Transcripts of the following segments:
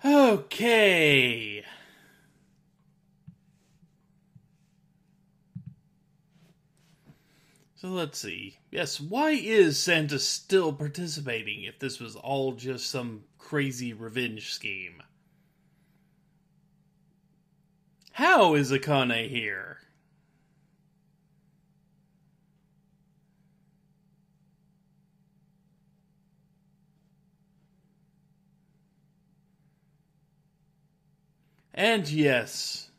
Okay. So let's see. Yes, why is Santa still participating if this was all just some crazy revenge scheme? How is Akane here? And yes,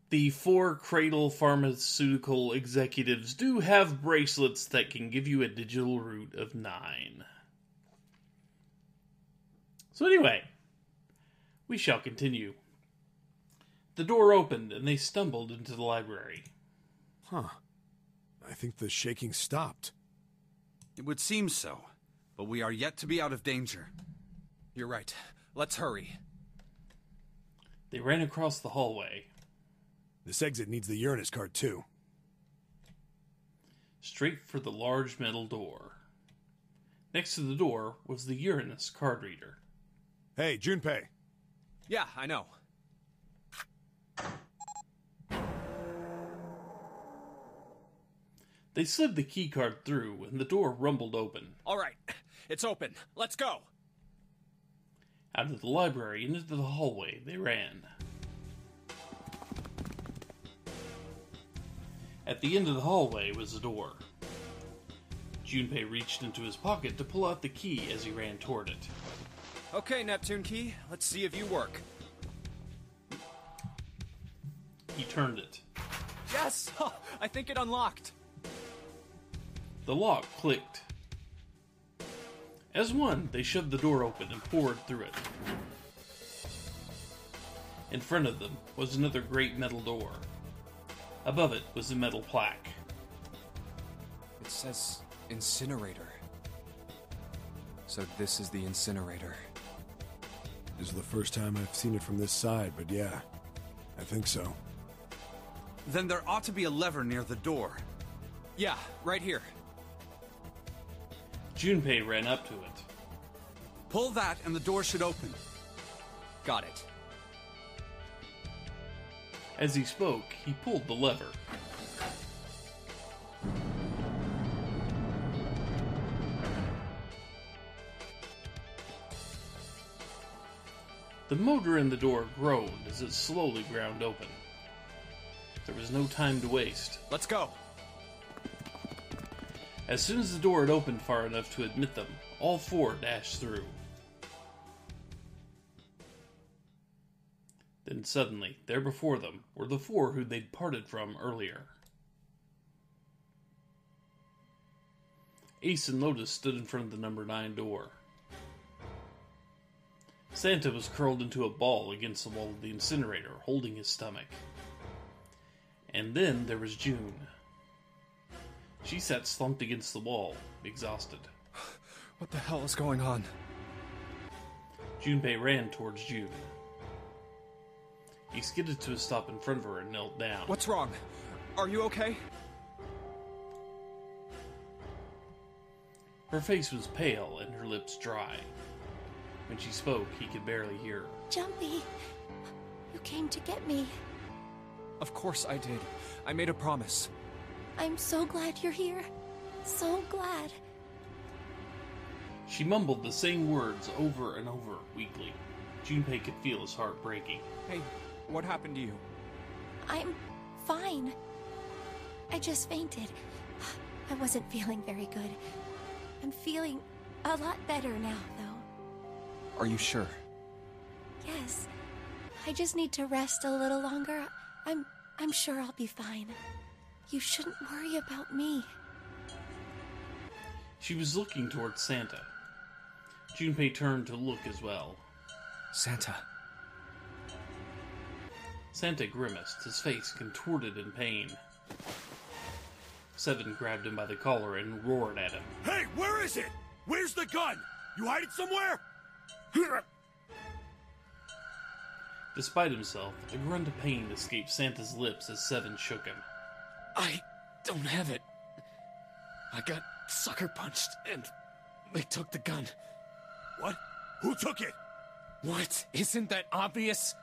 the 4 Cradle pharmaceutical executives do have bracelets that can give you a digital root of 9. So anyway, we shall continue. The door opened and they stumbled into the library. Huh. I think the shaking stopped. It would seem so, but we are yet to be out of danger. You're right. Let's hurry. They ran across the hallway. This exit needs the Uranus card, too. Straight for the large metal door. Next to the door was the Uranus card reader. Hey, Junpei. Yeah, I know. They slid the keycard through and the door rumbled open. All right, it's open. Let's go. Out of the library and into the hallway they ran. At the end of the hallway was a door. Junpei reached into his pocket to pull out the key as he ran toward it. Okay, Neptune Key, let's see if you work. He turned it. Yes! I think it unlocked. The lock clicked. As one, they shoved the door open and poured through it. In front of them was another great metal door. Above it was a metal plaque. It says incinerator. So this is the incinerator. This is the first time I've seen it from this side, but yeah, I think so. Then there ought to be a lever near the door. Yeah, right here. Junpei ran up to it. Pull that and the door should open. Got it. As he spoke, he pulled the lever. The motor in the door groaned as it slowly ground open. There was no time to waste. Let's go. As soon as the door had opened far enough to admit them, all 4 dashed through. Then suddenly, there before them were the 4 who they'd parted from earlier. Ace and Lotus stood in front of the number 9 door. Santa was curled into a ball against the wall of the incinerator, holding his stomach. And then there was June. She sat slumped against the wall, exhausted. What the hell is going on? Junpei ran towards June. He skidded to a stop in front of her and knelt down. What's wrong? Are you okay? Her face was pale and her lips dry. When she spoke, he could barely hear her. Jumpy, you came to get me. Of course I did. I made a promise. I'm so glad you're here. So glad. She mumbled the same words over and over, weakly. Junpei could feel his heart breaking. Hey, what happened to you? I'm fine. I just fainted. I wasn't feeling very good. I'm feeling a lot better now, though. Are you sure? Yes. I just need to rest a little longer. I'm sure I'll be fine. You shouldn't worry about me. She was looking towards Santa. Junpei turned to look as well. Santa. Santa grimaced, his face contorted in pain. Seven grabbed him by the collar and roared at him. Hey, where is it? Where's the gun? You hide it somewhere? Despite himself, a grunt of pain escaped Santa's lips as Seven shook him. I don't have it. I got sucker punched and they took the gun. What? Who took it? What? Isn't that obvious?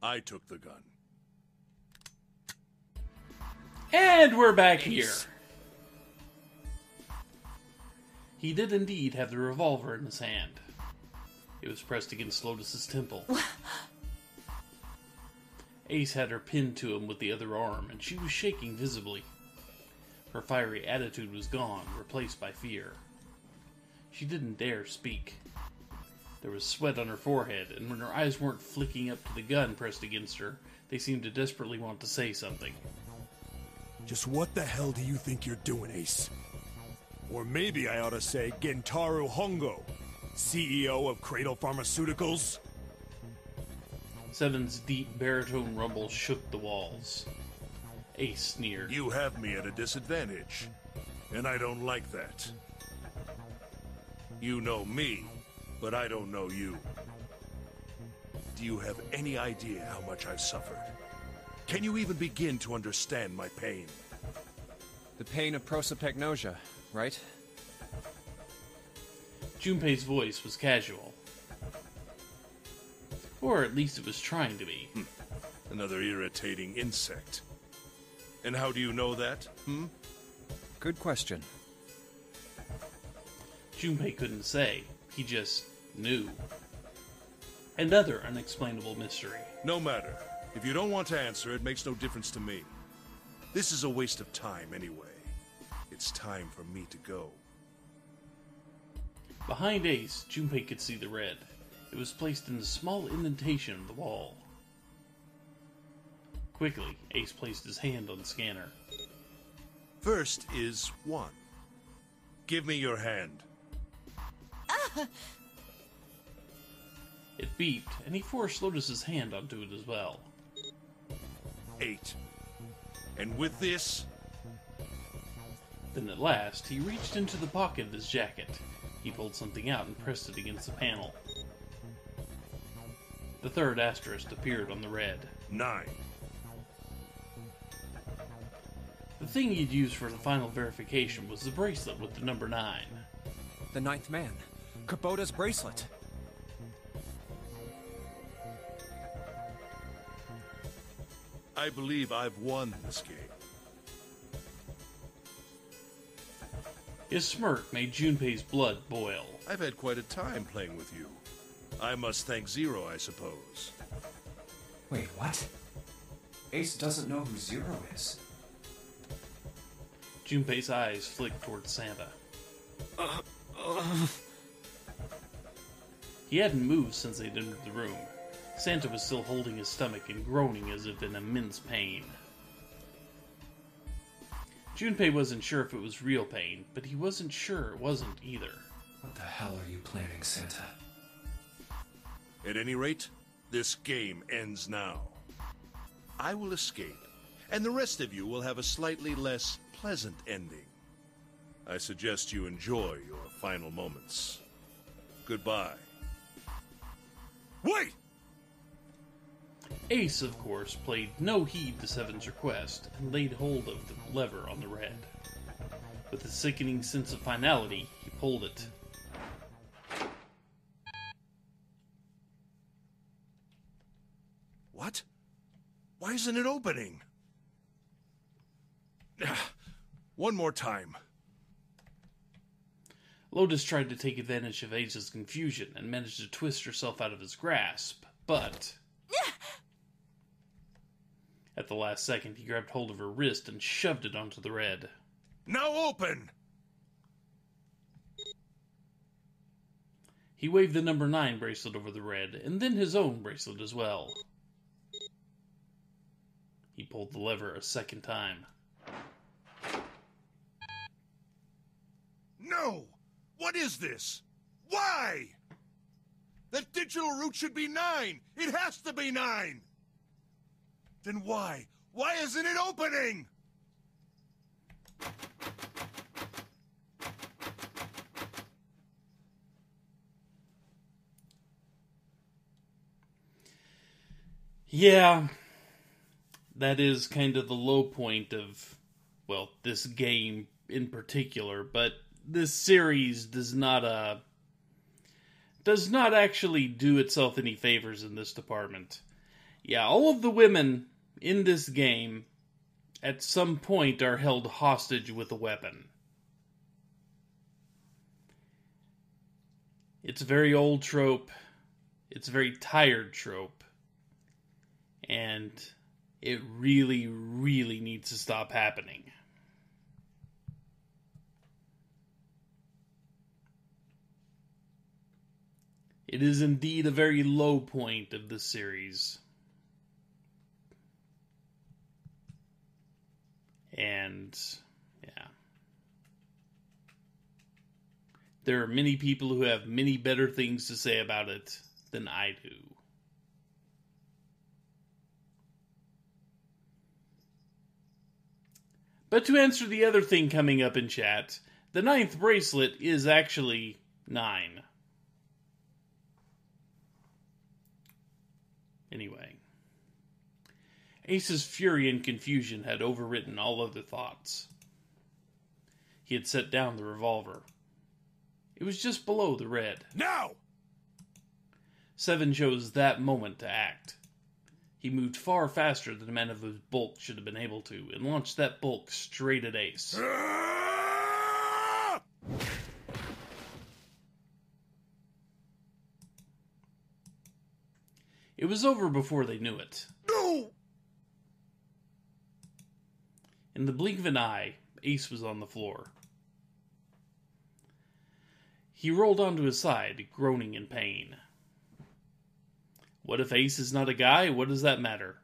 I took the gun. And we're back here. He did indeed have the revolver in his hand. It was pressed against Lotus's temple. Ace had her pinned to him with the other arm, and she was shaking visibly. Her fiery attitude was gone, replaced by fear. She didn't dare speak. There was sweat on her forehead, and when her eyes weren't flicking up to the gun pressed against her, they seemed to desperately want to say something. Just what the hell do you think you're doing, Ace? Or maybe I ought to say Gentaro Hongo, CEO of Cradle Pharmaceuticals? Seven's deep baritone rumble shook the walls. Ace sneered. You have me at a disadvantage, and I don't like that. You know me, but I don't know you. Do you have any idea how much I've suffered? Can you even begin to understand my pain? The pain of prosopagnosia, right? Junpei's voice was casual. Or at least it was trying to be. Another irritating insect. And how do you know that, Good question. Junpei couldn't say. He just knew. Another unexplainable mystery. No matter. If you don't want to answer, it makes no difference to me. This is a waste of time anyway. It's time for me to go. Behind Ace, Junpei could see the red. It was placed in a small indentation of the wall. Quickly, Ace placed his hand on the scanner. First is 1. Give me your hand. It beeped, and he forced Lotus's hand onto it as well. 8. And with this... Then at last, he reached into the pocket of his jacket. He pulled something out and pressed it against the panel. The third asterisk appeared on the red. 9. The thing he'd used for the final verification was the bracelet with the number 9. The ninth man. Kubota's bracelet. I believe I've won this game. His smirk made Junpei's blood boil. I've had quite a time playing with you. I must thank Zero, I suppose. Wait, what? Ace doesn't know who Zero is. Junpei's eyes flicked towards Santa. He hadn't moved since they'd entered the room. Santa was still holding his stomach and groaning as if in immense pain. Junpei wasn't sure if it was real pain, but he wasn't sure it wasn't either. What the hell are you planning, Santa? At any rate, this game ends now. I will escape, and the rest of you will have a slightly less pleasant ending. I suggest you enjoy your final moments. Goodbye. Wait! Ace, of course, paid no heed to Seven's request and laid hold of the lever on the red. With a sickening sense of finality, he pulled it. What? Why isn't it opening? One more time. Lotus tried to take advantage of Ace's confusion and managed to twist herself out of his grasp, but... At the last second, he grabbed hold of her wrist and shoved it onto the red. Now open! He waved the number 9 bracelet over the red, and then his own bracelet as well. He pulled the lever a second time. No! What is this? Why? That digital root should be 9! It has to be 9! Then why? Why isn't it opening? Yeah, that is kind of the low point of, well, this game in particular, but this series does not does not actually do itself any favors in this department. Yeah, all of the women in this game at some point are held hostage with a weapon. It's a very old trope. It's a very tired trope. And it really, really needs to stop happening. It is indeed a very low point of the series. And, yeah. There are many people who have many better things to say about it than I do. But to answer the other thing coming up in chat, the 9th bracelet is actually 9. Anyway. Ace's fury and confusion had overridden all other thoughts. He had set down the revolver. It was just below the red. Now! Seven chose that moment to act. He moved far faster than a man of his bulk should have been able to, and launched that bulk straight at Ace. It was over before they knew it. No! In the blink of an eye, Ace was on the floor. He rolled onto his side, groaning in pain. What if Ace is not a guy? What does that matter?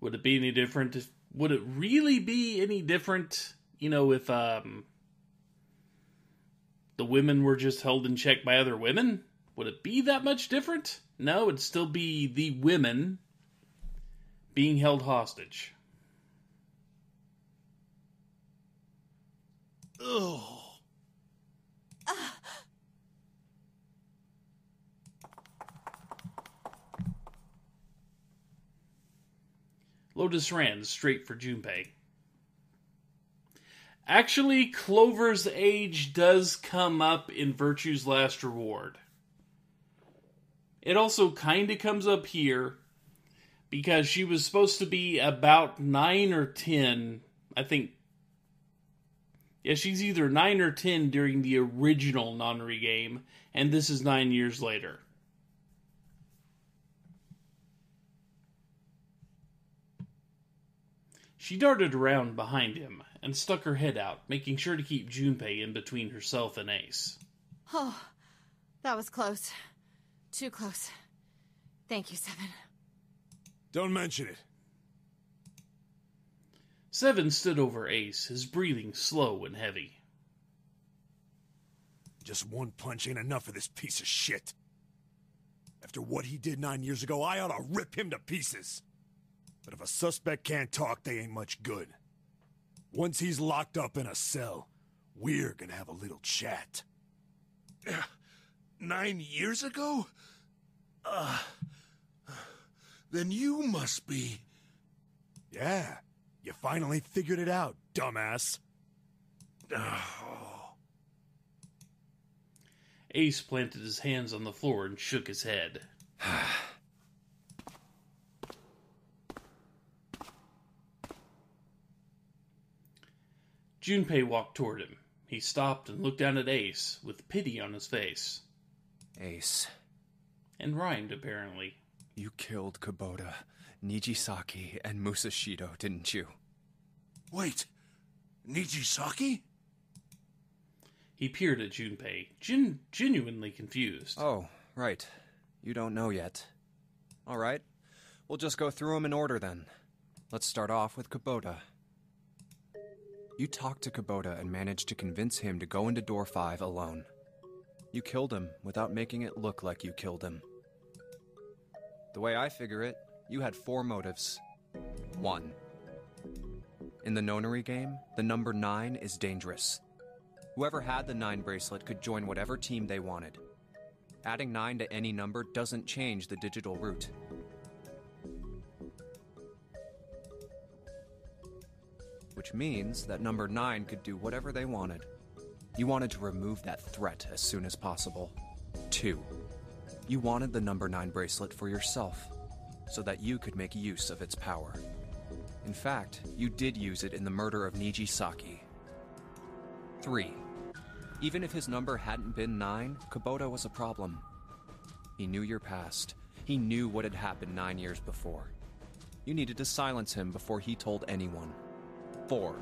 Would it be any different if... Would it really be any different, if, the women were just held in check by other women? Would it be that much different? No, it'd still be the women being held hostage. Ugh. Lotus ran straight for Junpei. Actually, Clover's age does come up in Virtue's Last Reward. It also kind of comes up here because she was supposed to be about 9 or 10, I think. Yeah, she's either 9 or 10 during the original Nonary game, and this is 9 years later. She darted around behind him and stuck her head out, making sure to keep Junpei in between herself and Ace. Oh, that was close. Too close. Thank you, Seven. Don't mention it. Seven stood over Ace, his breathing slow and heavy. Just one punch ain't enough for this piece of shit. After what he did 9 years ago, I ought to rip him to pieces. But if a suspect can't talk, they ain't much good. Once he's locked up in a cell, we're gonna have a little chat. 9 years ago? Then you must be... Yeah, you finally figured it out, dumbass. Ace planted his hands on the floor and shook his head. Junpei walked toward him. He stopped and looked down at Ace, with pity on his face. Ace. And rhymed, apparently. You killed Kubota, Nijisaki, and Musashido, didn't you? Wait, Nijisaki? He peered at Junpei, genuinely confused. Oh, right. You don't know yet. All right. We'll just go through them in order then. Let's start off with Kubota. You talked to Kubota and managed to convince him to go into Door 5 alone. You killed him without making it look like you killed him. The way I figure it, you had 4 motives. 1. In the Nonary game, the number 9 is dangerous. Whoever had the 9 bracelet could join whatever team they wanted. Adding 9 to any number doesn't change the digital route. which means that number 9 could do whatever they wanted. You wanted to remove that threat as soon as possible. 2. You wanted the number 9 bracelet for yourself, so that you could make use of its power. In fact, you did use it in the murder of Nijisaki. 3. Even if his number hadn't been 9, Kubota was a problem. He knew your past. He knew what had happened 9 years before. You needed to silence him before he told anyone. 4.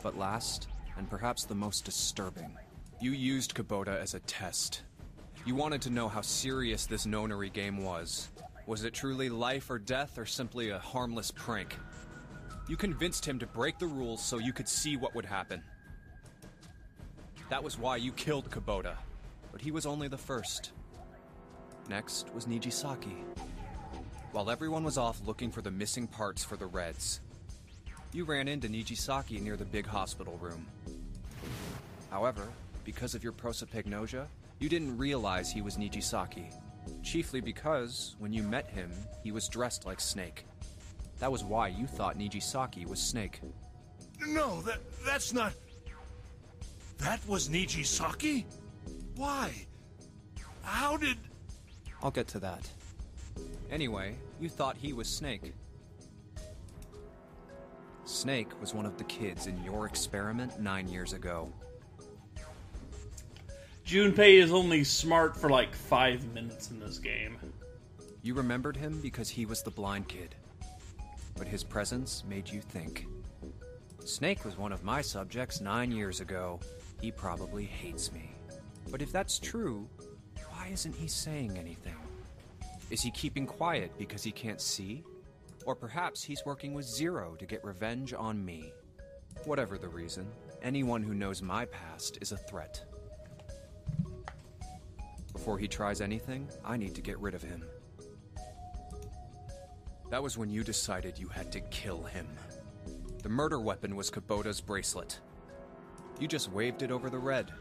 But last, and perhaps the most disturbing, you used Kubota as a test. You wanted to know how serious this nonary game was. Was it truly life or death, or simply a harmless prank? You convinced him to break the rules so you could see what would happen. That was why you killed Kubota, but he was only the first. Next was Nijisaki. While everyone was off looking for the missing parts for the Reds, you ran into Nijisaki near the big hospital room. However, because of your prosopagnosia, you didn't realize he was Nijisaki. Chiefly because, when you met him, he was dressed like Snake. That was why you thought Nijisaki was Snake. No, that's not... That was Nijisaki? Why? How did... I'll get to that. Anyway, you thought he was Snake. Snake was one of the kids in your experiment 9 years ago. Junpei is only smart for like 5 minutes in this game. You remembered him because he was the blind kid. But his presence made you think. Snake was one of my subjects 9 years ago. He probably hates me. But if that's true, why isn't he saying anything? Is he keeping quiet because he can't see? Or perhaps he's working with Zero to get revenge on me. Whatever the reason, anyone who knows my past is a threat. Before he tries anything, I need to get rid of him. That was when you decided you had to kill him. The murder weapon was Kubota's bracelet. You just waved it over the red.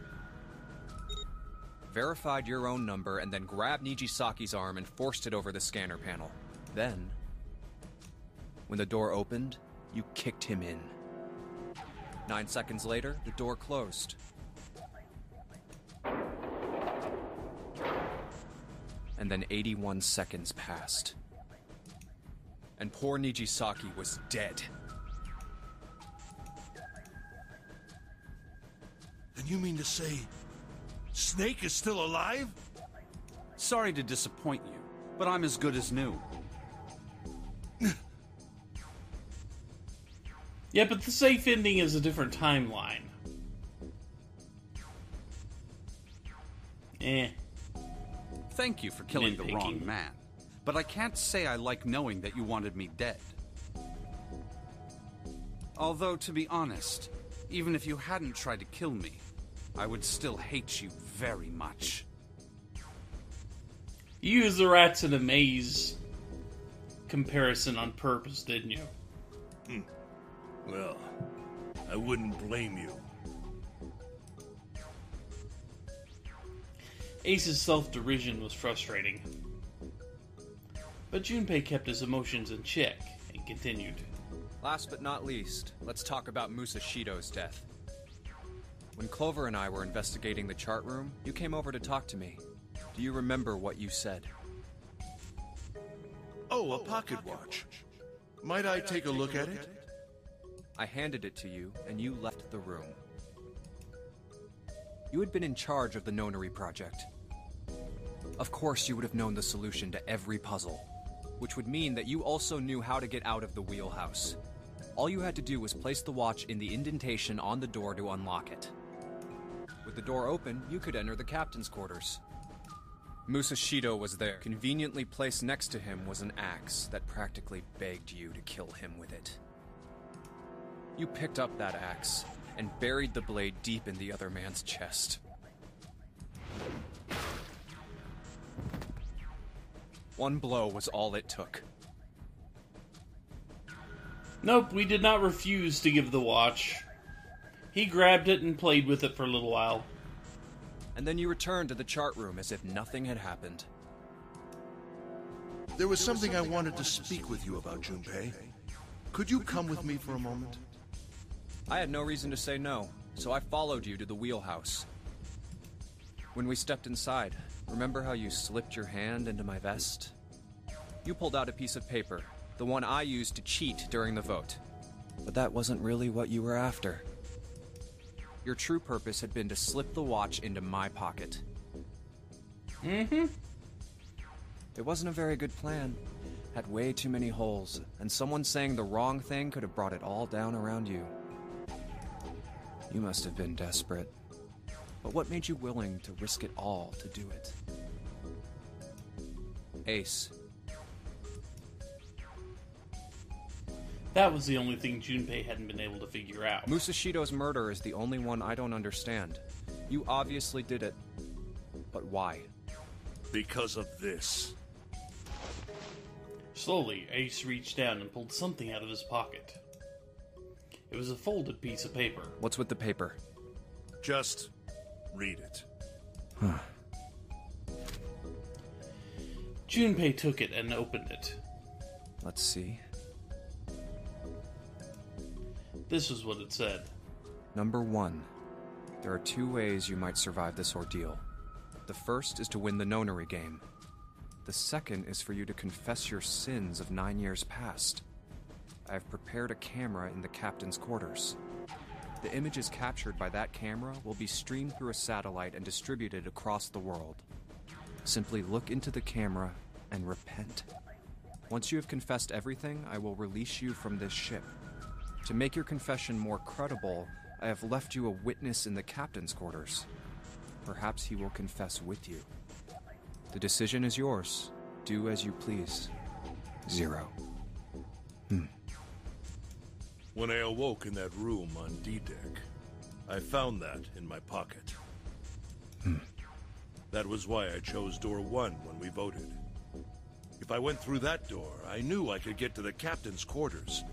Verified your own number and then grabbed Nijisaki's arm and forced it over the scanner panel. Then, when the door opened, you kicked him in. 9 seconds later, the door closed. And then 81 seconds passed. And poor Nijisaki was dead. Then you mean to say... Snake is still alive? Sorry to disappoint you, but I'm as good as new. Yeah, but the safe ending is a different timeline. Thank you for killing the wrong Nitpicking. man, but I can't say I like knowing that you wanted me dead. Although, to be honest, even if you hadn't tried to kill me, I would still hate you very much. You used the rats in a maze comparison on purpose, didn't you? Well, I wouldn't blame you. Ace's self-derision was frustrating. But Junpei kept his emotions in check and continued. Last but not least, let's talk about Musashido's death. When Clover and I were investigating the chart room, you came over to talk to me. Do you remember what you said? Oh, a pocket watch. Might I take a look at it? I handed it to you, and you left the room. You had been in charge of the Nonary project. Of course you would have known the solution to every puzzle, which would mean that you also knew how to get out of the wheelhouse. All you had to do was place the watch in the indentation on the door to unlock it. With the door open, you could enter the captain's quarters. Musashido was there. Conveniently placed next to him was an axe that practically begged you to kill him with it. You picked up that axe and buried the blade deep in the other man's chest. One blow was all it took. Nope, we did not refuse to give the watch. He grabbed it and played with it for a little while. And then you returned to the chart room as if nothing had happened. There was something I wanted to speak with you about, Junpei. Could you come with me for a moment? I had no reason to say no, so I followed you to the wheelhouse. When we stepped inside, remember how you slipped your hand into my vest? You pulled out a piece of paper, the one I used to cheat during the vote. But that wasn't really what you were after. Your true purpose had been to slip the watch into my pocket. Mm-hmm. It wasn't a very good plan. Had way too many holes, and someone saying the wrong thing could have brought it all down around you. You must have been desperate. But what made you willing to risk it all to do it? Ace. That was the only thing Junpei hadn't been able to figure out. Musashido's murder is the only one I don't understand. You obviously did it. But why? Because of this. Slowly, Ace reached down and pulled something out of his pocket. It was a folded piece of paper. What's with the paper? Just read it. Huh. Junpei took it and opened it. Let's see. This is what it said. Number 1. There are 2 ways you might survive this ordeal. The first is to win the nonary game. The second is for you to confess your sins of 9 years past. I have prepared a camera in the captain's quarters. The images captured by that camera will be streamed through a satellite and distributed across the world. Simply look into the camera and repent. Once you have confessed everything, I will release you from this ship. To make your confession more credible, I have left you a witness in the captain's quarters. Perhaps he will confess with you. The decision is yours. Do as you please. 0. When I awoke in that room on D-Deck, I found that in my pocket. That was why I chose door 1 when we voted. If I went through that door, I knew I could get to the captain's quarters.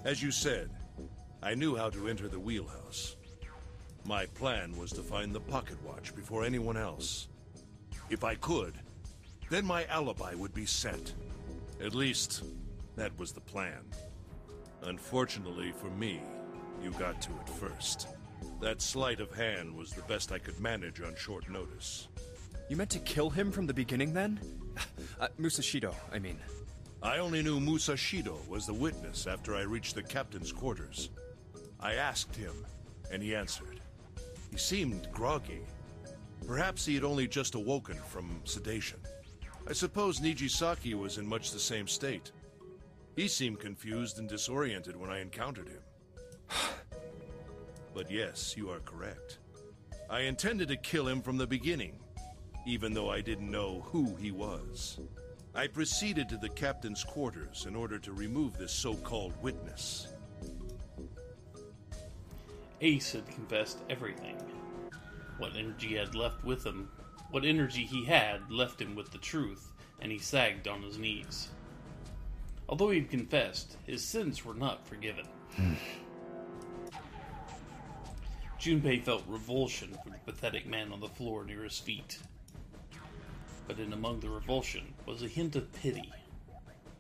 As you said, I knew how to enter the wheelhouse. My plan was to find the pocket watch before anyone else. If I could, then my alibi would be set. At least, that was the plan. Unfortunately for me, you got to it first. That sleight of hand was the best I could manage on short notice. You meant to kill him from the beginning, then? Musashido, I mean. I only knew Musashido was the witness after I reached the captain's quarters. I asked him, and he answered. He seemed groggy. Perhaps he had only just awoken from sedation. I suppose Nijisaki was in much the same state. He seemed confused and disoriented when I encountered him. But yes, you are correct. I intended to kill him from the beginning, even though I didn't know who he was. I proceeded to the captain's quarters in order to remove this so-called witness. Ace had confessed everything. What energy he had left him with the truth, and he sagged on his knees. Although he had confessed, his sins were not forgiven. Junpei felt revulsion for the pathetic man on the floor near his feet. But in among the revulsion was a hint of pity.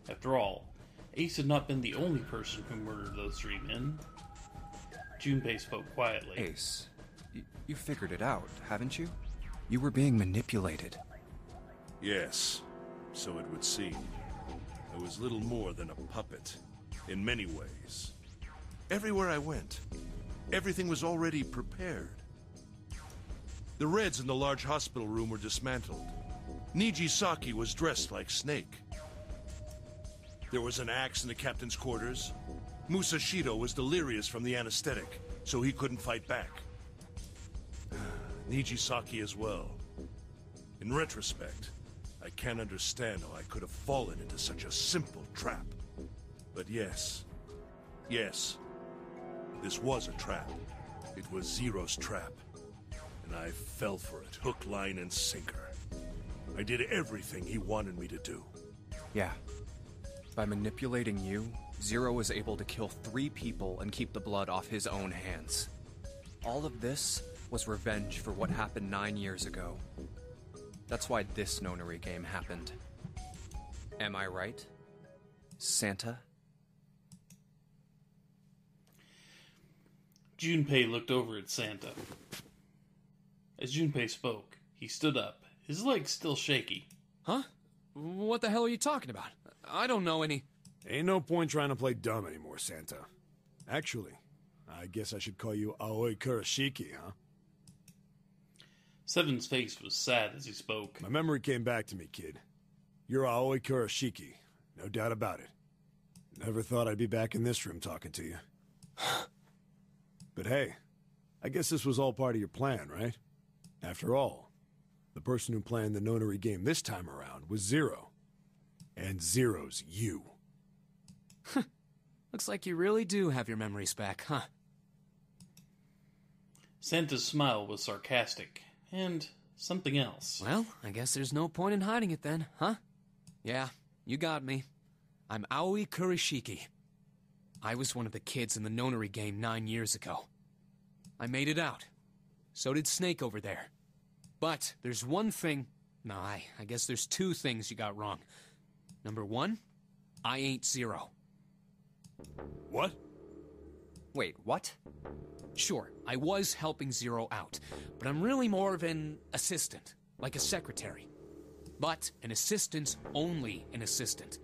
After all, Ace had not been the only person who murdered those 3 men. Junpei spoke quietly. Ace, you figured it out, haven't you? You were being manipulated. Yes, so it would seem. I was little more than a puppet, in many ways. Everywhere I went, everything was already prepared. The Reds in the large hospital room were dismantled. Nijisaki was dressed like Snake. There was an axe in the captain's quarters. Musashido was delirious from the anesthetic, so he couldn't fight back. Nijisaki as well. In retrospect, I can't understand how I could have fallen into such a simple trap. But yes, this was a trap. It was Zero's trap. And I fell for it, hook, line, and sinker. I did everything he wanted me to do. Yeah. By manipulating you, Zero was able to kill 3 people and keep the blood off his own hands. All of this was revenge for what happened 9 years ago. That's why this nonary game happened. Am I right, Santa? Junpei looked over at Santa. As Junpei spoke, he stood up, his legs still shaky. Huh? What the hell are you talking about? I don't know any... Ain't no point trying to play dumb anymore, Santa. Actually, I guess I should call you Aoi Kurashiki, huh? Seven's face was sad as he spoke. My memory came back to me, kid. You're Aoi Kurashiki, no doubt about it. Never thought I'd be back in this room talking to you. But hey, I guess this was all part of your plan, right? After all, the person who planned the nonary game this time around was Zero. And Zero's you. Looks like you really do have your memories back, huh? Santa's smile was sarcastic, and something else. Well, I guess there's no point in hiding it then, huh? Yeah, you got me. I'm Aoi Kurashiki. I was one of the kids in the nonary game 9 years ago. I made it out. So did Snake over there. But there's one thing... No, I guess there's two things you got wrong. Number one, I ain't Zero. What? Wait, what? Sure, I was helping Zero out, but I'm really more of an assistant, like a secretary. But an assistant's only an assistant.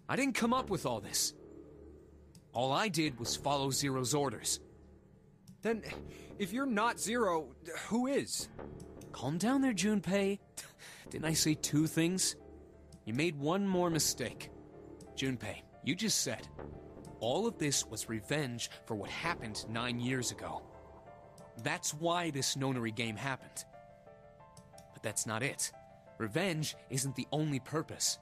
I didn't come up with all this. All I did was follow Zero's orders. Then, if you're not Zero, who is? Calm down there, Junpei. Didn't I say two things? You made one more mistake. Junpei, you just said, all of this was revenge for what happened 9 years ago. That's why this nonary game happened. But that's not it. Revenge isn't the only purpose.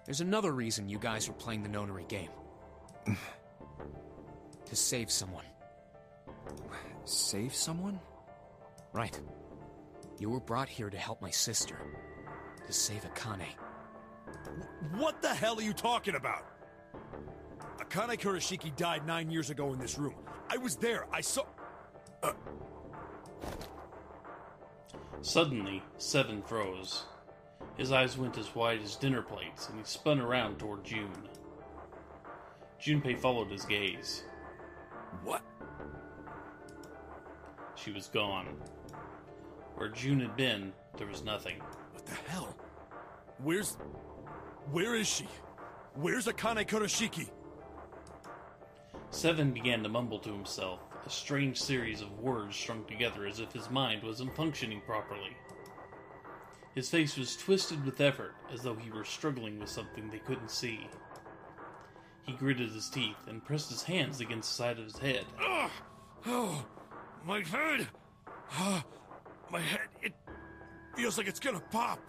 There's another reason you guys were playing the nonary game. To save someone. Save someone? Right. You were brought here to help my sister. To save Akane. What the hell are you talking about? Akane Kurashiki died 9 years ago in this room. I was there. I saw... Suddenly, Seven froze. His eyes went as wide as dinner plates, and he spun around toward June. Junpei followed his gaze. What? She was gone. Where June had been, there was nothing. What the hell? Where is she? Where's Akane Kurashiki? Seven began to mumble to himself, a strange series of words strung together as if his mind wasn't functioning properly. His face was twisted with effort, as though he were struggling with something they couldn't see. He gritted his teeth and pressed his hands against the side of his head. Oh, my head! My head, it feels like it's gonna pop.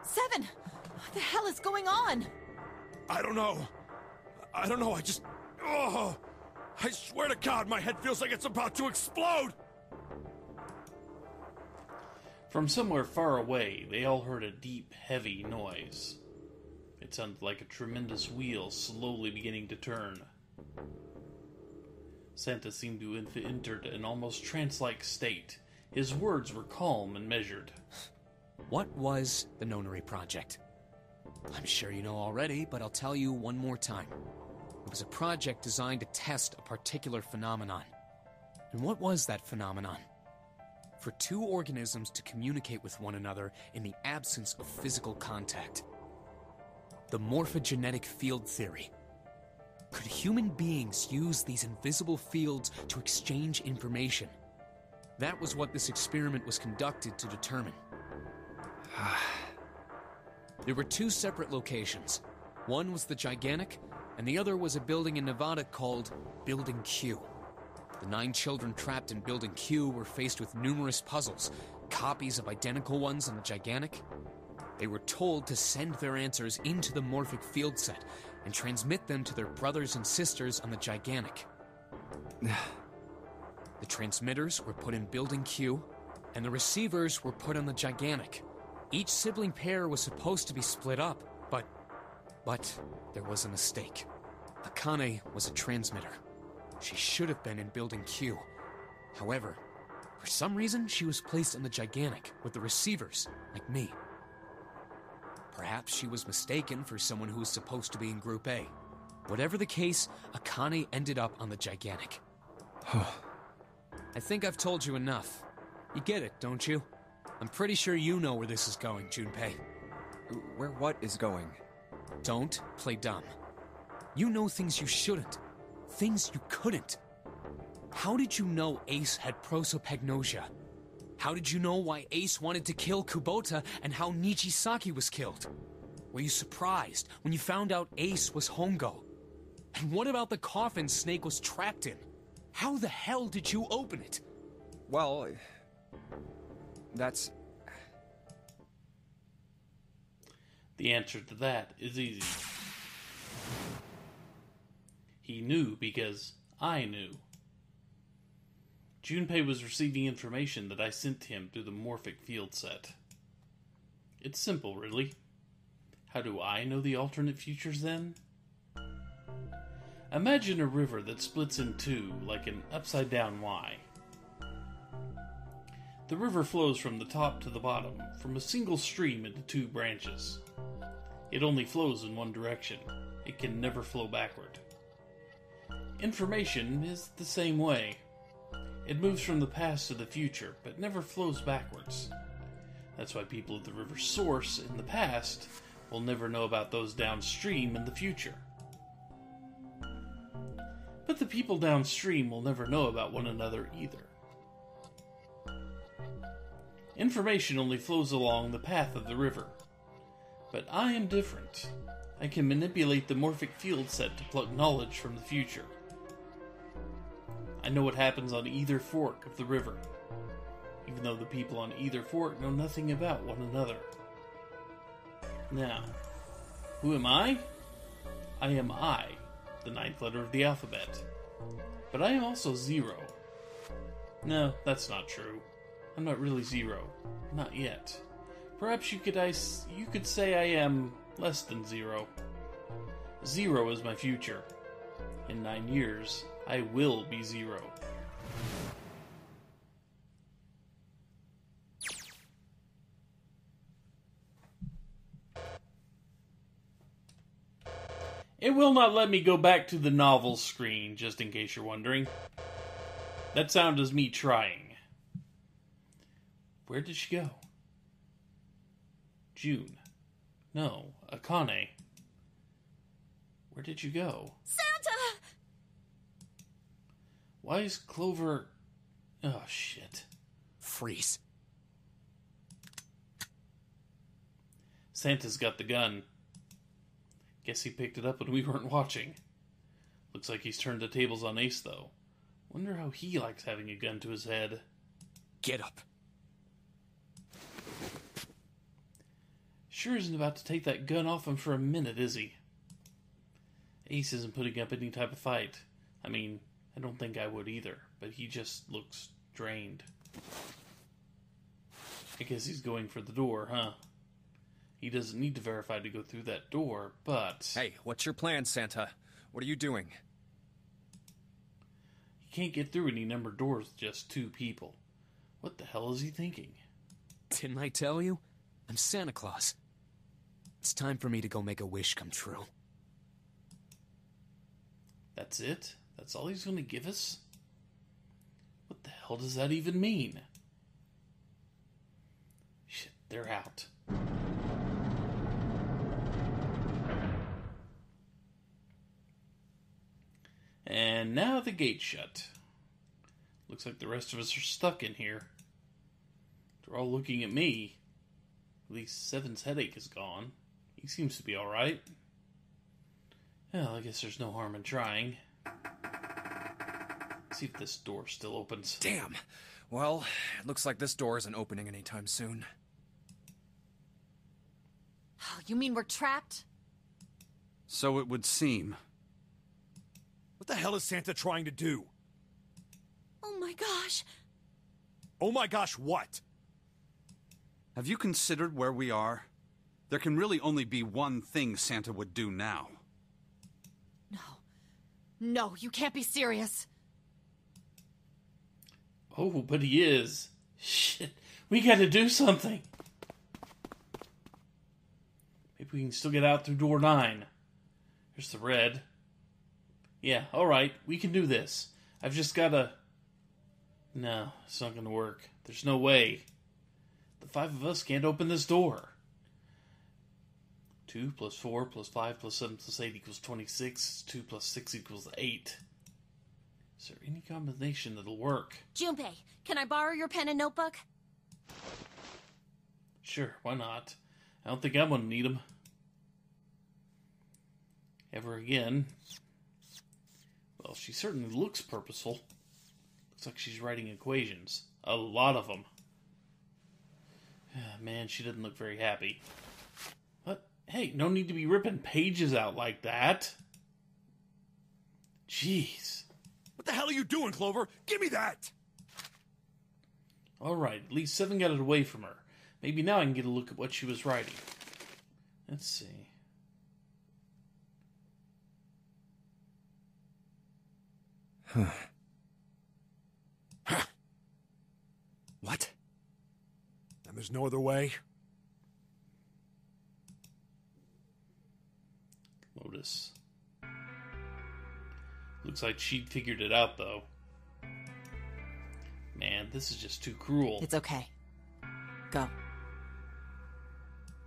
Seven! What the hell is going on? I don't know, I just... Oh! I swear to God, my head feels like it's about to explode! From somewhere far away, they all heard a deep, heavy noise. It sounded like a tremendous wheel slowly beginning to turn. Santa seemed to have entered an almost trance-like state. His words were calm and measured. What was the Nonary Project? I'm sure you know already, but I'll tell you one more time. It was a project designed to test a particular phenomenon. And what was that phenomenon? For two organisms to communicate with one another in the absence of physical contact. The morphogenetic field theory. Could human beings use these invisible fields to exchange information? That was what this experiment was conducted to determine. There were two separate locations. One was the Gigantic, and the other was a building in Nevada called Building Q. The 9 children trapped in Building Q were faced with numerous puzzles, copies of identical ones on the Gigantic. They were told to send their answers into the morphic field set and transmit them to their brothers and sisters on the Gigantic. The transmitters were put in Building Q, and the receivers were put on the Gigantic. Each sibling pair was supposed to be split up, but there was a mistake. Akane was a transmitter. She should have been in Building Q. However, for some reason, she was placed on the Gigantic with the receivers, like me. Perhaps she was mistaken for someone who was supposed to be in Group A. Whatever the case, Akane ended up on the Gigantic. I think I've told you enough. You get it, don't you? I'm pretty sure you know where this is going, Junpei. Where what is going? Don't play dumb. You know things you shouldn't. Things you couldn't. How did you know Ace had prosopagnosia? How did you know why Ace wanted to kill Kubota and how Nijisaki was killed? Were you surprised when you found out Ace was Hongo? And what about the coffin Snake was trapped in? How the hell did you open it? Well, that's... The answer to that is easy. He knew because I knew. Junpei was receiving information that I sent him through the morphic field set. It's simple, really. How do I know the alternate futures, then? Imagine a river that splits in two like an upside-down Y. The river flows from the top to the bottom, from a single stream into two branches. It only flows in one direction. It can never flow backward. Information is the same way. It moves from the past to the future, but never flows backwards. That's why people at the river's source in the past will never know about those downstream in the future. But the people downstream will never know about one another either. Information only flows along the path of the river. But I am different. I can manipulate the morphic field set to pluck knowledge from the future. I know what happens on either fork of the river, even though the people on either fork know nothing about one another. Now, who am I? I am I, the ninth letter of the alphabet. But I am also Zero. No, that's not true. I'm not really Zero. Not yet. Perhaps you could say I am less than Zero. Zero is my future. In 9 years, I will be Zero. It will not let me go back to the novel screen, just in case you're wondering. That sound is me trying. Where did she go? June. No, Akane. Where did you go? Santa! Why is Clover... Oh, shit. Freeze. Santa's got the gun. Guess he picked it up when we weren't watching. Looks like he's turned the tables on Ace, though. Wonder how he likes having a gun to his head. Get up. Sure isn't about to take that gun off him for a minute, is he? Ace isn't putting up any type of fight. I mean, I don't think I would either, but he just looks drained. I guess he's going for the door, huh? He doesn't need to verify to go through that door, but... Hey, what's your plan, Santa? What are you doing? He can't get through any numbered doors with just 2 people. What the hell is he thinking? Didn't I tell you? I'm Santa Claus. It's time for me to go make a wish come true. That's it? That's all he's going to give us? What the hell does that even mean? Shit, they're out. And now the gate's shut. Looks like the rest of us are stuck in here. They're all looking at me. At least Seven's headache is gone. He seems to be alright. Well, I guess there's no harm in trying. Let's see if this door still opens. Damn. Well, it looks like this door isn't opening anytime soon. Oh, you mean we're trapped? So it would seem. What the hell is Santa trying to do? Oh my gosh. Oh my gosh, what? Have you considered where we are? There can really only be one thing Santa would do now. No. No, you can't be serious. Oh, but he is. Shit, we gotta do something. Maybe we can still get out through door 9. Here's the red. Yeah, alright, we can do this. I've just gotta... No, it's not gonna work. There's no way. The 5 of us can't open this door. 2 plus 4 plus 5 plus 7 plus 8 equals 26. 2 plus 6 equals 8. Is there any combination that'll work? Junpei, can I borrow your pen and notebook? Sure, why not? I don't think I'm gonna need them. Ever again. Well, she certainly looks purposeful. Looks like she's writing equations. A lot of them. Man, she doesn't look very happy. But, hey, no need to be ripping pages out like that. Jeez. What the hell are you doing, Clover? Give me that! Alright, at least 7 got it away from her. Maybe now I can get a look at what she was writing. Let's see. What? And there's no other way? Lotus. Looks like she figured it out, though. Man, this is just too cruel. It's okay. Go.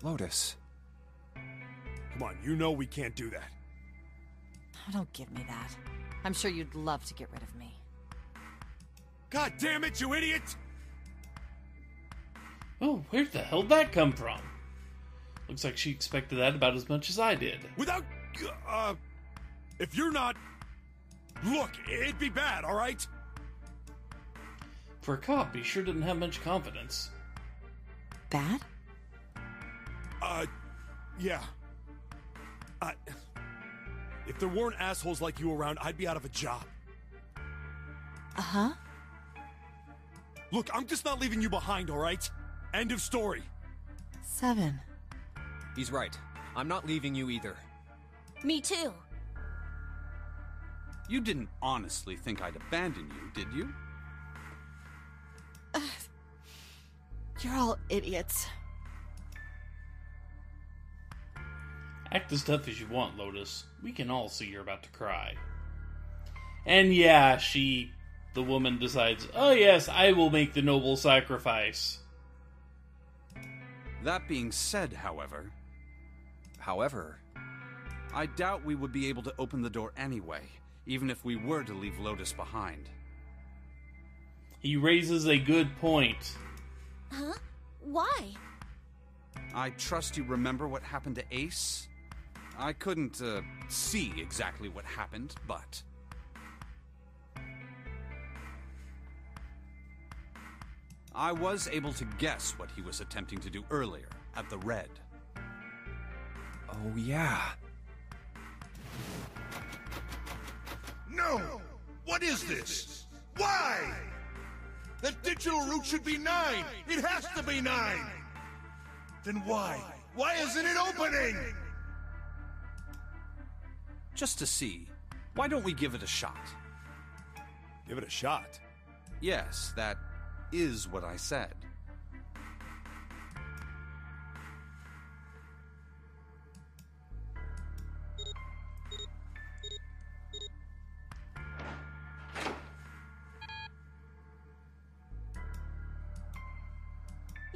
Lotus. Come on, you know we can't do that. Oh, don't give me that. I'm sure you'd love to get rid of me. God damn it, you idiot! Oh, where the hell did that come from? Looks like she expected that about as much as I did. Without... if you're not... Look, it'd be bad, alright? For a cop, he sure didn't have much confidence. Bad? Yeah. If there weren't assholes like you around, I'd be out of a job. Uh-huh. Look, I'm just not leaving you behind, alright? End of story. 7. He's right. I'm not leaving you either. Me too. You didn't honestly think I'd abandon you, did you? You're all idiots. Act as tough as you want, Lotus. We can all see you're about to cry. And yeah, the woman decides, oh yes, I will make the noble sacrifice. That being said, however, I doubt we would be able to open the door anyway, even if we were to leave Lotus behind. He raises a good point. Huh? Why? I trust you remember what happened to Ace? I couldn't, see exactly what happened, but... I was able to guess what he was attempting to do earlier, at the Red. Oh, yeah. No! What is this? Why? That digital route should be 9! It has to be 9! Then why? Why isn't it opening? Just to see, why don't we give it a shot? Give it a shot. Yes, that is what I said.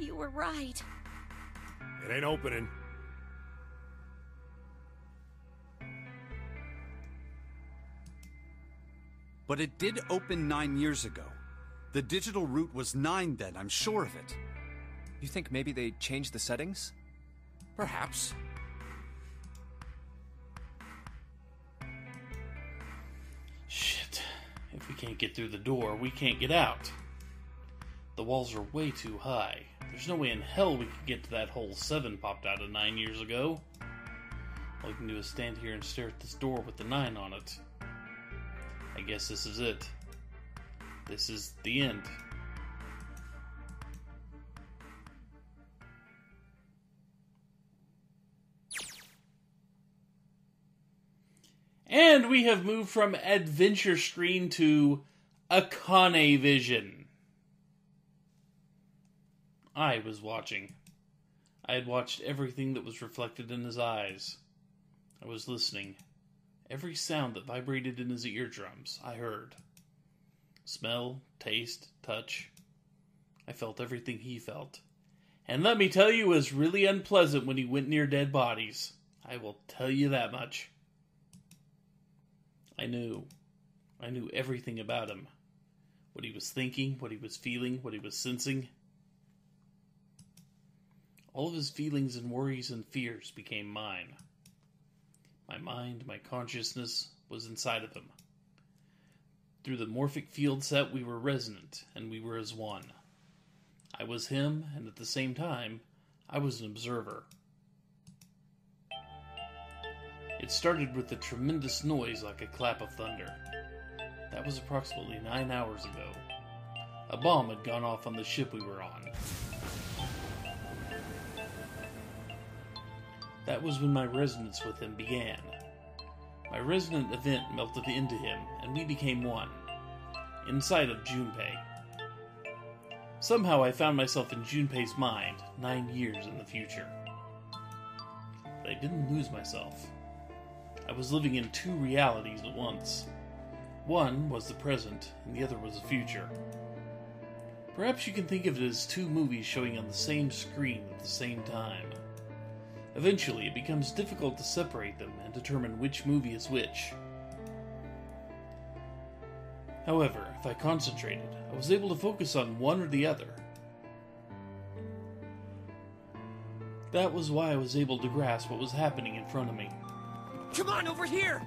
You were right. It ain't opening. But it did open 9 years ago. The digital route was 9 then, I'm sure of it. You think maybe they changed the settings? Perhaps. Shit. If we can't get through the door, we can't get out. The walls are way too high. There's no way in hell we could get to that hole 7 popped out of 9 years ago. All we can do is stand here and stare at this door with the 9 on it. I guess this is it. This is the end. And we have moved from adventure screen to Akane vision. I was watching. I had watched everything that was reflected in his eyes. I was listening. Every sound that vibrated in his eardrums, I heard. Smell, taste, touch. I felt everything he felt. And let me tell you, it was really unpleasant when he went near dead bodies. I will tell you that much. I knew everything about him. What he was thinking, what he was feeling, what he was sensing. All of his feelings and worries and fears became mine. My mind, my consciousness was inside of him. Through the morphic field set, we were resonant, and we were as one. I was him, and at the same time, I was an observer. It started with a tremendous noise like a clap of thunder. That was approximately 9 hours ago. A bomb had gone off on the ship we were on. That was when my resonance with him began. My resonant event melted into him, and we became one, inside of Junpei. Somehow I found myself in Junpei's mind, 9 years in the future. But I didn't lose myself. I was living in two realities at once. One was the present, and the other was the future. Perhaps you can think of it as two movies showing on the same screen at the same time. Eventually, it becomes difficult to separate them and determine which movie is which. However, if I concentrated, I was able to focus on one or the other. That was why I was able to grasp what was happening in front of me. Come on, over here!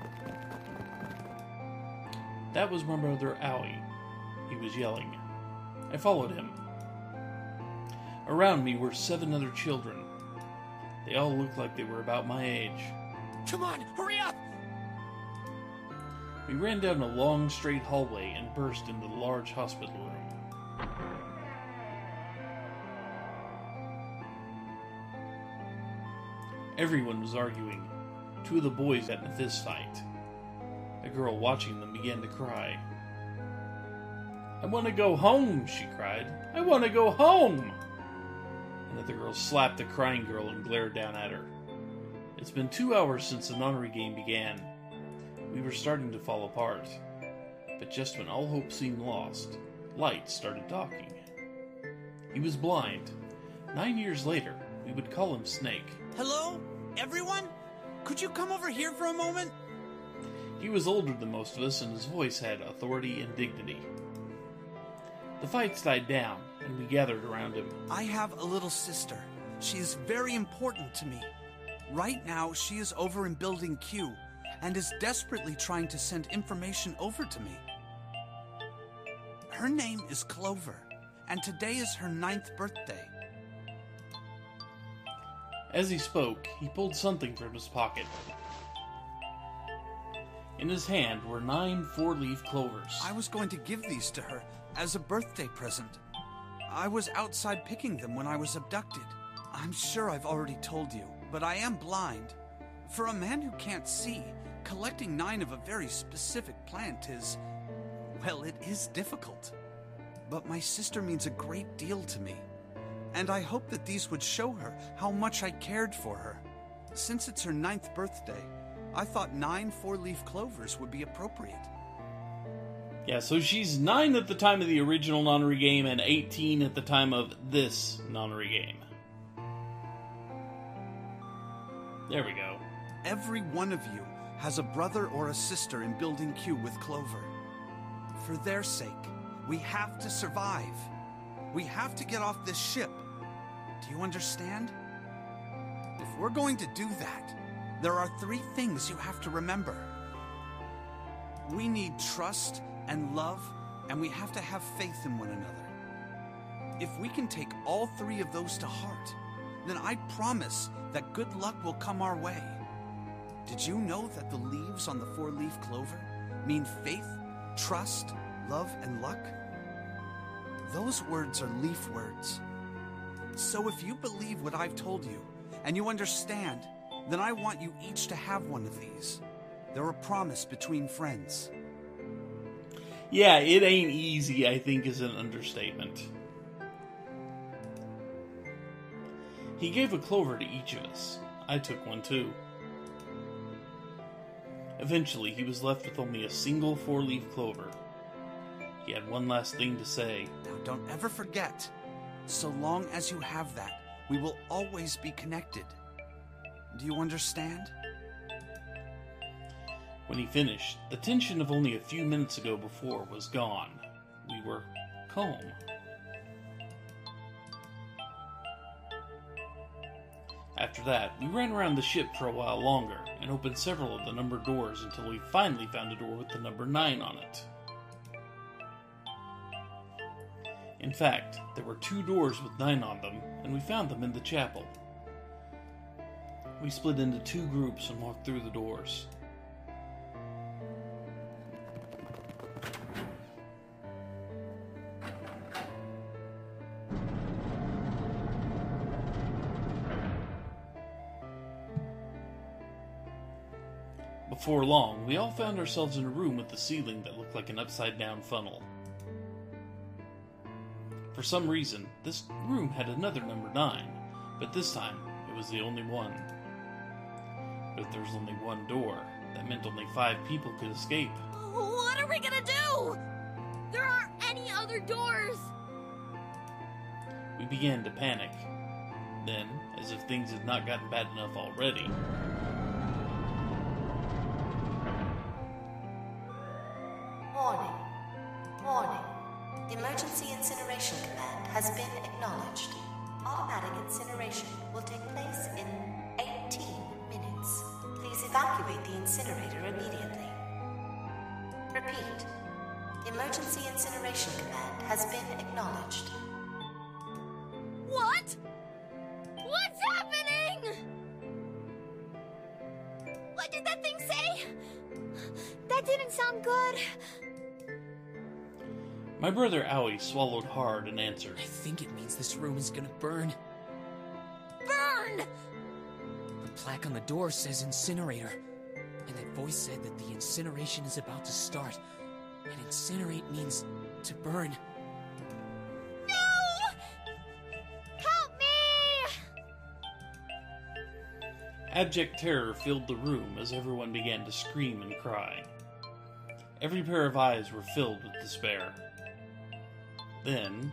That was my brother Aoi. He was yelling. I followed him. Around me were 7 other children. They all looked like they were about my age. Come on, hurry up! We ran down a long, straight hallway and burst into the large hospital room. Everyone was arguing. 2 of the boys got in a fist fight. A girl watching them began to cry. "I want to go home," she cried. "I want to go home!" Another girl slapped the crying girl and glared down at her. It's been 2 hours since the nonary game began. We were starting to fall apart. But just when all hope seemed lost, Light started talking. He was blind. 9 years later, we would call him Snake. Hello? Everyone? Could you come over here for a moment? He was older than most of us, and his voice had authority and dignity. The fights died down, and we gathered around him. I have a little sister. She is very important to me. Right now, she is over in Building Q, and is desperately trying to send information over to me. Her name is Clover, and today is her 9th birthday. As he spoke, he pulled something from his pocket. In his hand were 9 4-leaf clovers. I was going to give these to her as a birthday present. I was outside picking them when I was abducted. I'm sure I've already told you, but I am blind. For a man who can't see, collecting 9 of a very specific plant is, well, it is difficult. But my sister means a great deal to me, and I hope that these would show her how much I cared for her. Since it's her 9th birthday, I thought 9 4-leaf clovers would be appropriate. Yeah, so she's 9 at the time of the original nonary game and 18 at the time of this nonary game. There we go. Every one of you has a brother or a sister in Building Q with Clover. For their sake, we have to survive. We have to get off this ship. Do you understand? If we're going to do that, there are 3 things you have to remember. We need trust and love, and we have to have faith in one another. If we can take all 3 of those to heart, then I promise that good luck will come our way. Did you know that the leaves on the 4-leaf clover mean faith, trust, love, and luck? Those words are leaf words. So if you believe what I've told you, and you understand, then I want you each to have one of these. They're a promise between friends. Yeah, it ain't easy, I think, is an understatement. He gave a clover to each of us. I took one too. Eventually, he was left with only a single 4-leaf clover. He had one last thing to say. Now, don't ever forget, so long as you have that, we will always be connected. Do you understand? When he finished, the tension of only a few minutes ago before was gone. We were calm. After that, we ran around the ship for a while longer and opened several of the numbered doors until we finally found a door with the number 9 on it. In fact, there were 2 doors with 9 on them, and we found them in the chapel. We split into 2 groups and walked through the doors. Before long, we all found ourselves in a room with a ceiling that looked like an upside-down funnel. For some reason, this room had another number 9, but this time, it was the only one. But if there was only one door, that meant only 5 people could escape. What are we gonna do? There aren't any other doors! We began to panic. Then, as if things had not gotten bad enough already, Warning. Warning. The emergency incineration command has been acknowledged. Automatic incineration will take place in 18 minutes. Please evacuate the incinerator immediately. Repeat. Emergency incineration command has been acknowledged. What? What's happening? What did that thing say? That didn't sound good. my brother Owie swallowed hard and answered, I think it means this room is gonna burn. Burn! The plaque on the door says incinerator. And that voice said that the incineration is about to start. And incinerate means to burn. No! Help me! Abject terror filled the room as everyone began to scream and cry. Every pair of eyes were filled with despair. Then,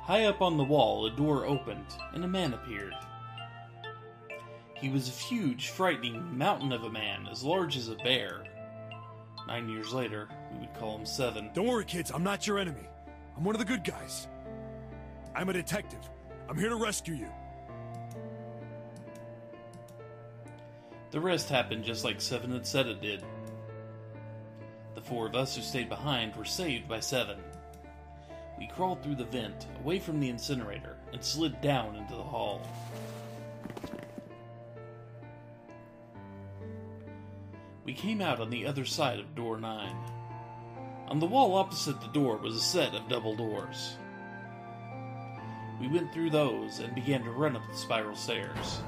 high up on the wall, a door opened, and a man appeared. He was a huge, frightening mountain of a man, as large as a bear. 9 years later, we would call him 7. Don't worry, kids. I'm not your enemy. I'm one of the good guys. I'm a detective. I'm here to rescue you. The rest happened just like 7 had said it did. The 4 of us who stayed behind were saved by 7. We crawled through the vent, away from the incinerator, and slid down into the hall. We came out on the other side of door 9. On the wall opposite the door was a set of double doors. We went through those and began to run up the spiral stairs.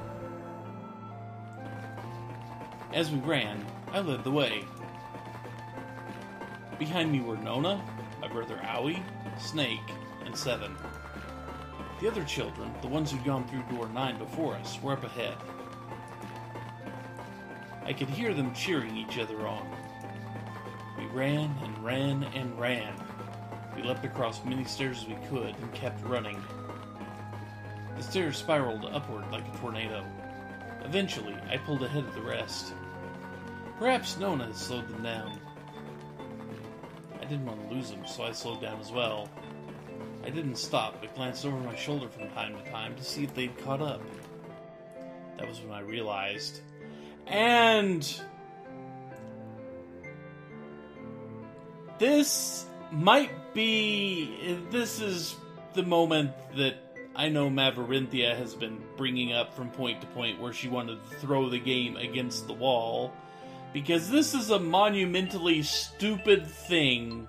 As we ran, I led the way. Behind me were Nona, my brother Owie, Snake, and 7. The other children, the ones who'd gone through door 9 before us, were up ahead. I could hear them cheering each other on. We ran and ran and ran. We leapt across many stairs as we could and kept running. The stairs spiraled upward like a tornado. Eventually, I pulled ahead of the rest. Perhaps Nona had slowed them down. I didn't want to lose them, so I slowed down as well. I didn't stop, but glanced over my shoulder from time to time to see if they'd caught up. That was when I realized. And this is the moment that I know Maverinthia has been bringing up from point to point where she wanted to throw the game against the wall. Because this is a monumentally stupid thing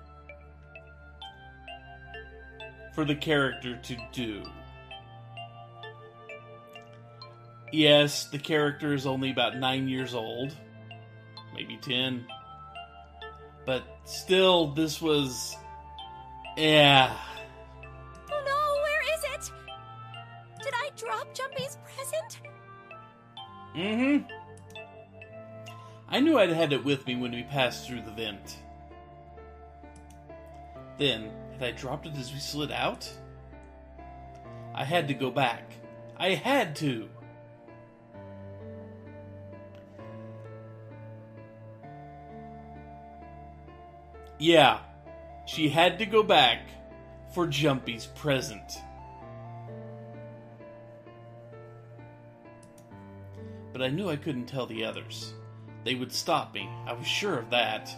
for the character to do. Yes, the character is only about 9 years old. Maybe 10. But still, this was... yeah. Oh no, where is it? Did I drop Jumpy's present? Mm-hmm. I knew I'd had it with me when we passed through the vent. Then, had I dropped it as we slid out? I had to go back. I had to! Yeah, she had to go back for Jumpy's present. But I knew I couldn't tell the others. They would stop me, I was sure of that.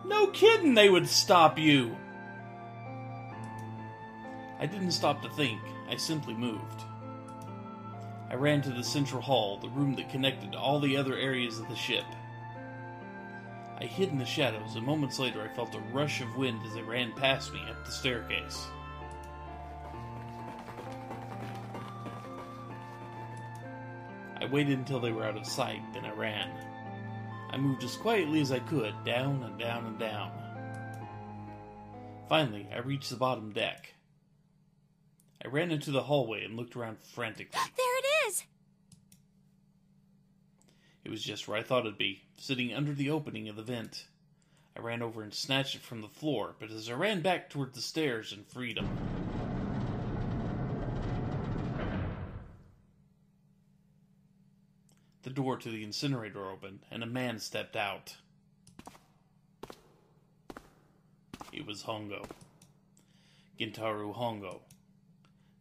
No kidding they would stop you! I didn't stop to think, I simply moved. I ran to the central hall, the room that connected to all the other areas of the ship. I hid in the shadows, and moments later I felt a rush of wind as they ran past me up the staircase. I waited until they were out of sight, then I ran. I moved as quietly as I could, down and down and down. Finally, I reached the bottom deck. I ran into the hallway and looked around frantically. There it is! It was just where I thought it'd be, sitting under the opening of the vent. I ran over and snatched it from the floor, but as I ran back toward the stairs and freedom, the door to the incinerator opened, and a man stepped out. It was Hongo. Gintaro Hongo.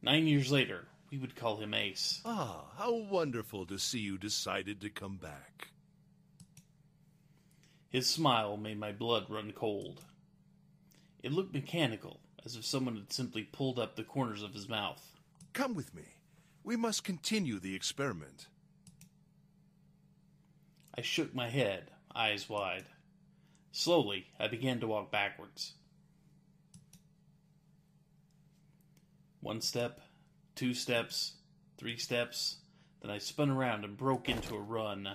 9 years later, we would call him Ace. Ah, how wonderful to see you decided to come back. His smile made my blood run cold. It looked mechanical, as if someone had simply pulled up the corners of his mouth. Come with me. We must continue the experiment. I shook my head, eyes wide. Slowly, I began to walk backwards. 1 step, 2 steps, 3 steps, then I spun around and broke into a run.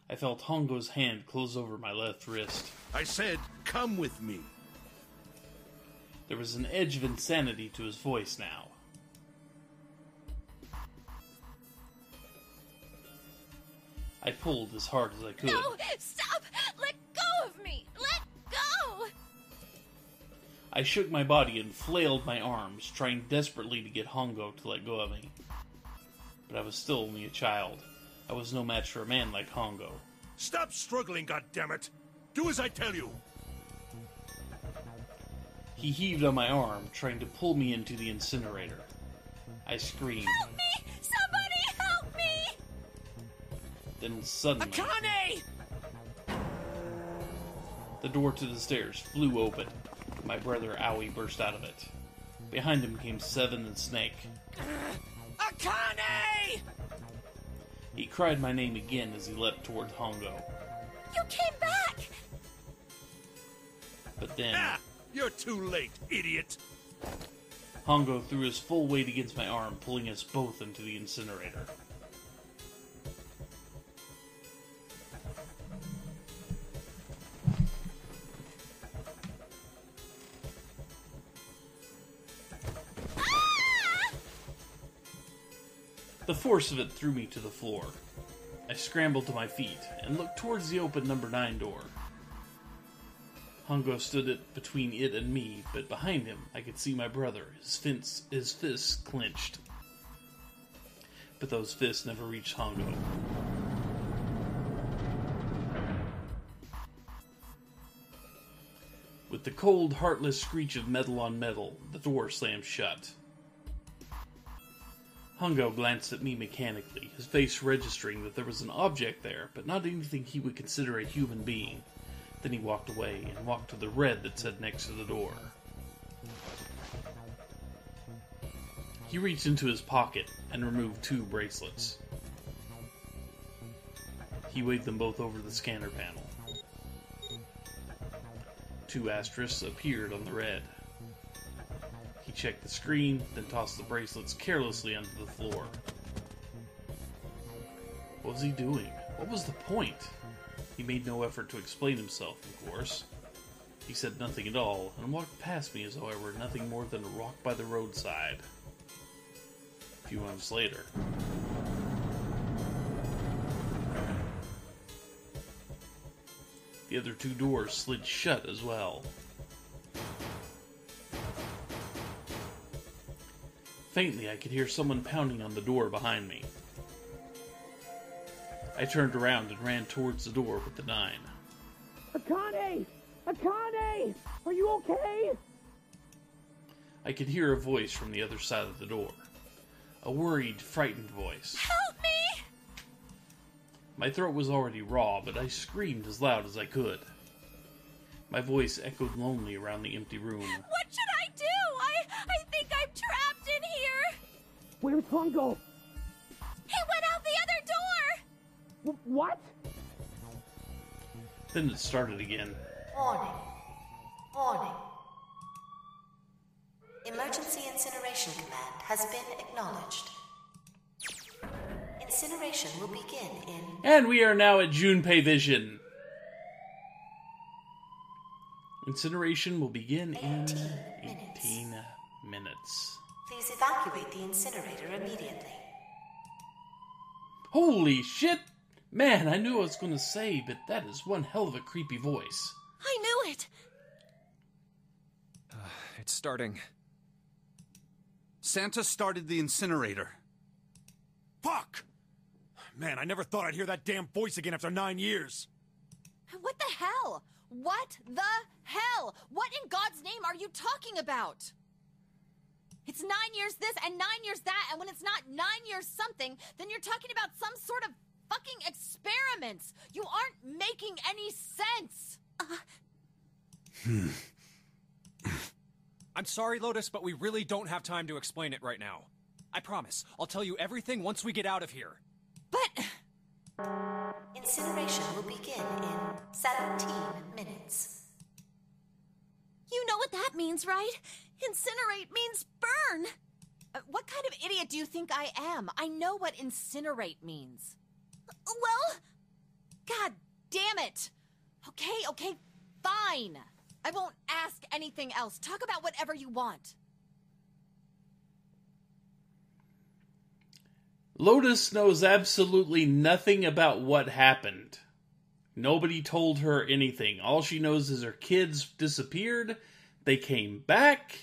I felt Hongo's hand close over my left wrist. I said, come with me. There was an edge of insanity to his voice now. I pulled as hard as I could. No! Stop! Let go of me! Let go! I shook my body and flailed my arms, trying desperately to get Hongo to let go of me. But I was still only a child. I was no match for a man like Hongo. Stop struggling, goddammit! Do as I tell you! He heaved on my arm, trying to pull me into the incinerator. I screamed. Help me! Somebody help me! Then suddenly, Akane! the door to the stairs flew open. My brother Aoi burst out of it. Behind him came Seven and Snake. Akane! He cried my name again as he leapt toward Hongo. You came back! But then, You're too late, idiot! Hongo threw his full weight against my arm, pulling us both into the incinerator. The force of it threw me to the floor. I scrambled to my feet and looked towards the open number 9 door. Hongo stood between it and me, but behind him I could see my brother, his fists clenched. But those fists never reached Hongo. With the cold, heartless screech of metal on metal, the door slammed shut. Hongo glanced at me mechanically, his face registering that there was an object there, but not anything he would consider a human being. Then he walked away and walked to the red that said next to the door. He reached into his pocket and removed 2 bracelets. He waved them both over the scanner panel. 2 asterisks appeared on the red. He checked the screen, then tossed the bracelets carelessly onto the floor. What was he doing? What was the point? He made no effort to explain himself, of course. He said nothing at all, and walked past me as though I were nothing more than a rock by the roadside. A few months later. The other two doors slid shut as well. Faintly, I could hear someone pounding on the door behind me. I turned around and ran towards the door with the 9. Akane! Akane! Are you okay? I could hear a voice from the other side of the door. A worried, frightened voice. Help me! My throat was already raw, but I screamed as loud as I could. My voice echoed lonely around the empty room. What should I do? I think I'm trapped in here! Where's Hongo? He went out the other door! What? Then it started again. Warning. Warning. Emergency Incineration Command has been acknowledged. Incineration will begin in... And we are now at Junpei Vision. Incineration will begin in 18 minutes. Please evacuate the incinerator immediately. Holy shit! Man, I knew what I was going to say, but that is one hell of a creepy voice. I knew it! It's starting. Santa started the incinerator. Fuck! Man, I never thought I'd hear that damn voice again after 9 years. What the hell? What the hell? What in God's name are you talking about? It's 9 years this and 9 years that, and when it's not 9 years something, then you're talking about some sort of fucking experiments. You aren't making any sense. I'm sorry, Lotus, but we really don't have time to explain it right now. I promise, I'll tell you everything once we get out of here. But... Incineration will begin in 17 minutes. You know what that means, right? Incinerate means burn. What kind of idiot do you think I am? I know what incinerate means. Well, God damn it. Okay, fine. I won't ask anything else. Talk about whatever you want. Lotus knows absolutely nothing about what happened. Nobody told her anything. All she knows is her kids disappeared, they came back,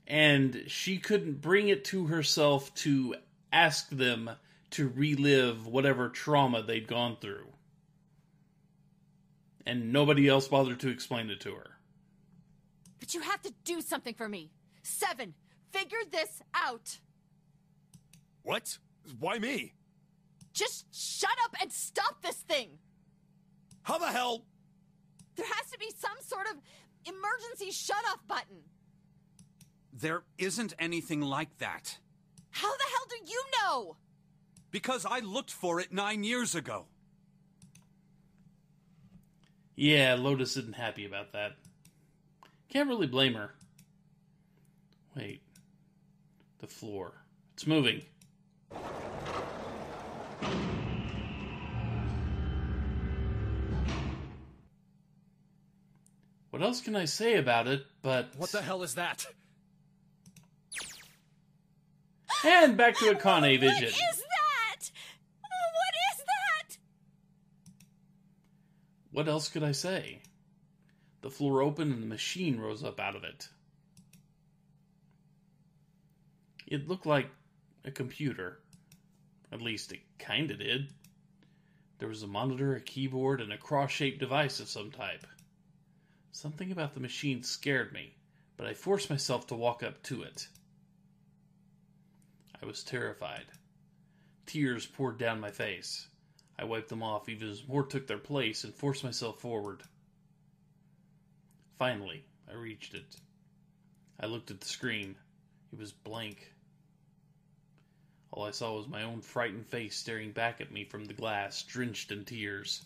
and she couldn't bring it to herself to ask them to relive whatever trauma they'd gone through. And nobody else bothered to explain it to her. But you have to do something for me. 7, figure this out. What? Why me? Just shut up and stop this thing. How the hell? There has to be some sort of emergency shut-off button. There isn't anything like that. How the hell do you know? Because I looked for it 9 years ago. Yeah, Lotus isn't happy about that. Can't really blame her. Wait. The floor. It's moving. What else can I say about it, but... What the hell is that? And back to Akane Vision. What is that? What is that? What else could I say? The floor opened and the machine rose up out of it. It looked like a computer. At least it kinda did. There was a monitor, a keyboard, and a cross-shaped device of some type. Something about the machine scared me, but I forced myself to walk up to it. I was terrified. Tears poured down my face. I wiped them off even as more took their place and forced myself forward. Finally, I reached it. I looked at the screen. It was blank. All I saw was my own frightened face staring back at me from the glass, drenched in tears.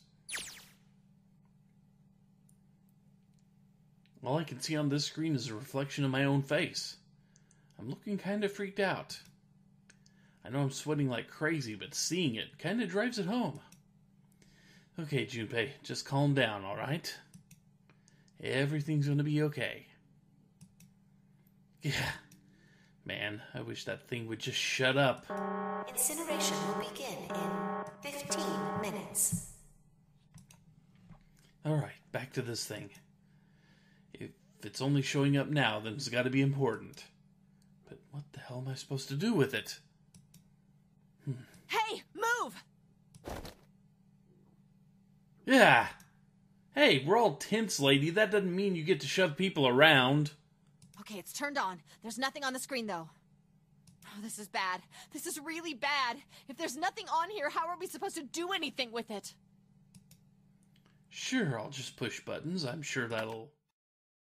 All I can see on this screen is a reflection of my own face. I'm looking kind of freaked out. I know I'm sweating like crazy, but seeing it kind of drives it home. Okay, Junpei, just calm down, alright? Everything's gonna be okay. Yeah. Man, I wish that thing would just shut up. Incineration will begin in 15 minutes. Alright, back to this thing. If it's only showing up now, then it's gotta be important. But what the hell am I supposed to do with it? Hey, move! Yeah! Hey, we're all tense, lady. That doesn't mean you get to shove people around. Okay, it's turned on. There's nothing on the screen, though. Oh, this is bad. This is really bad. If there's nothing on here, how are we supposed to do anything with it? Sure, I'll just push buttons. I'm sure that'll